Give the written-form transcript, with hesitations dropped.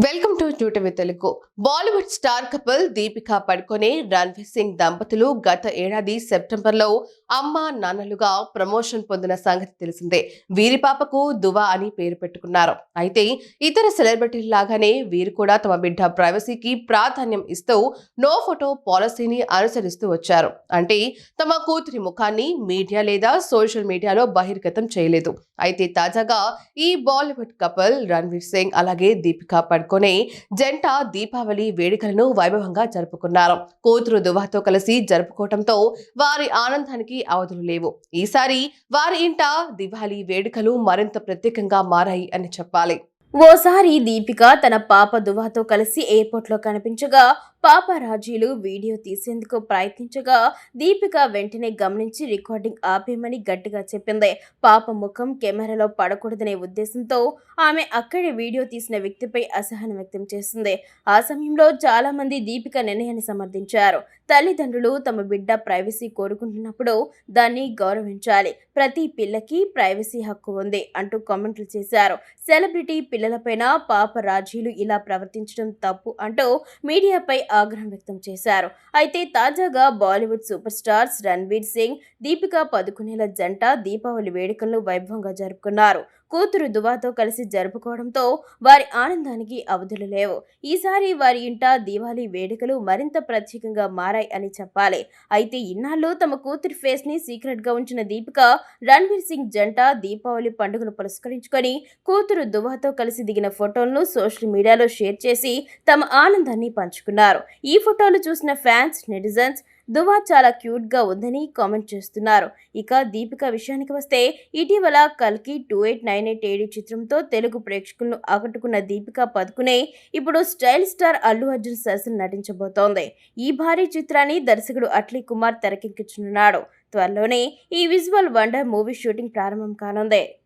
Welcome to న్యూటవి Telugu. Bollywood star couple Deepika Padukone Ranveer Singh దంపతులు గత ఏడాది సెప్టెంబర్లో అమ్మా నాన్నలుగా ప్రమోషన్ పొందిన సంగతి తెలిసిందే. వీరి పాపకు దువా అని పేరు పెట్టుకున్నారు. అయితే ఇతర సెలబ్రిటీల లాగానే వీరు కూడా తమ బిడ్డ ప్రైవసీకి ప్రాధాన్యం ఇస్తూ నో ఫోటో పాలసీని అనుసరిస్తూ వచ్చారు. అంటే తమ కూతురి ముఖాన్ని మీడియా లేదా సోషల్ మీడియాలో బహిర్గతం చేయలేదు. అయితే తాజాగా ఈ బాలీవుడ్ కపుల్ రణ్వీర్ సింగ్ అలాగే దీపికా పడుకొనే జంట దీపావళి వేడుకలను వైభవంగా జరుపుకున్నారు. కూతురు దువాతో కలిసి జరుపుకోవడంతో వారి ఆనందానికి అవధులు లేవు. ఈసారి వారి ఇంట దివాళీ వేడుకలు మరింత ప్రత్యేకంగా మారాయి అని చెప్పాలి. ఓసారి దీపిక తన పాప దువాతో కలిసి ఎయిర్పోర్ట్లో కనిపించగా పాపరాజీలు వీడియో తీసేందుకు ప్రయత్నించగా దీపిక వెంటనే గమనించి రికార్డింగ్ ఆపేయమని గట్టిగా చెప్పింది. పాప ముఖం కెమెరాలో పడకూడదనే ఉద్దేశంతో ఆమె అక్కడే వీడియో తీసిన వ్యక్తిపై అసహనం వ్యక్తం చేసింది. ఆ సమయంలో చాలా మంది దీపిక నిర్ణయాన్ని సమర్థించారు. తల్లిదండ్రులు తమ బిడ్డ ప్రైవసీ కోరుకుంటున్నప్పుడు దాన్ని గౌరవించాలి. ప్రతి పిల్లకి ప్రైవసీ హక్కు ఉంది అంటూ కామెంట్లు చేశారు. సెలబ్రిటీ పిల్లలపైన పాపరాజీలు ఇలా ప్రవర్తించడం తప్పు అంటూ మీడియాపై ఆగ్రహం వ్యక్తం చేశారు. అయితే తాజాగా బాలీవుడ్ సూపర్ స్టార్స్ రణ్వీర్ సింగ్, దీపికా పదుకొనేల జంట దీపావళి వేడుకలను వైభవంగా జరుపుకున్నారు. కూతురు దువాతో కలిసి జరుపుకోవడంతో వారి ఆనందానికి అవధులు లేవు. ఈసారి వారి ఇంట దీవాళీ వేడుకలు మరింత ప్రత్యేకంగా మారాయి అని చెప్పాలి. అయితే ఇన్నాళ్ళు తమ కూతురి ఫేస్ ని సీక్రెట్ గా ఉంచిన దీపిక, రణ్వీర్ సింగ్ జంట దీపావళి పండుగను పురస్కరించుకొని కూతురు దువాతో కలిసి దిగిన ఫోటోలను సోషల్ మీడియాలో షేర్ చేసి తమ ఆనందాన్ని పంచుకున్నారు. ఈ ఫోటోలు చూసిన ఫ్యాన్స్, నెటిజన్స్ దువా చాలా క్యూట్ గా ఉందని కామెంట్ చేస్తున్నారు. ఇక దీపిక విషయానికి వస్తే ఇటీవల కల్కి 2898 ఏడి చిత్రంతో తెలుగు ప్రేక్షకులను ఆకట్టుకున్న దీపికా పదుకునే ఇప్పుడు స్టైల్ స్టార్ అల్లు అర్జున్ సరసన నటించబోతోంది. ఈ భారీ చిత్రాన్ని దర్శకుడు అట్లీ కుమార్ తెరకెక్కించనున్నాడు. త్వరలోనే ఈ విజువల్ వండర్ మూవీ షూటింగ్ ప్రారంభం కానుంది.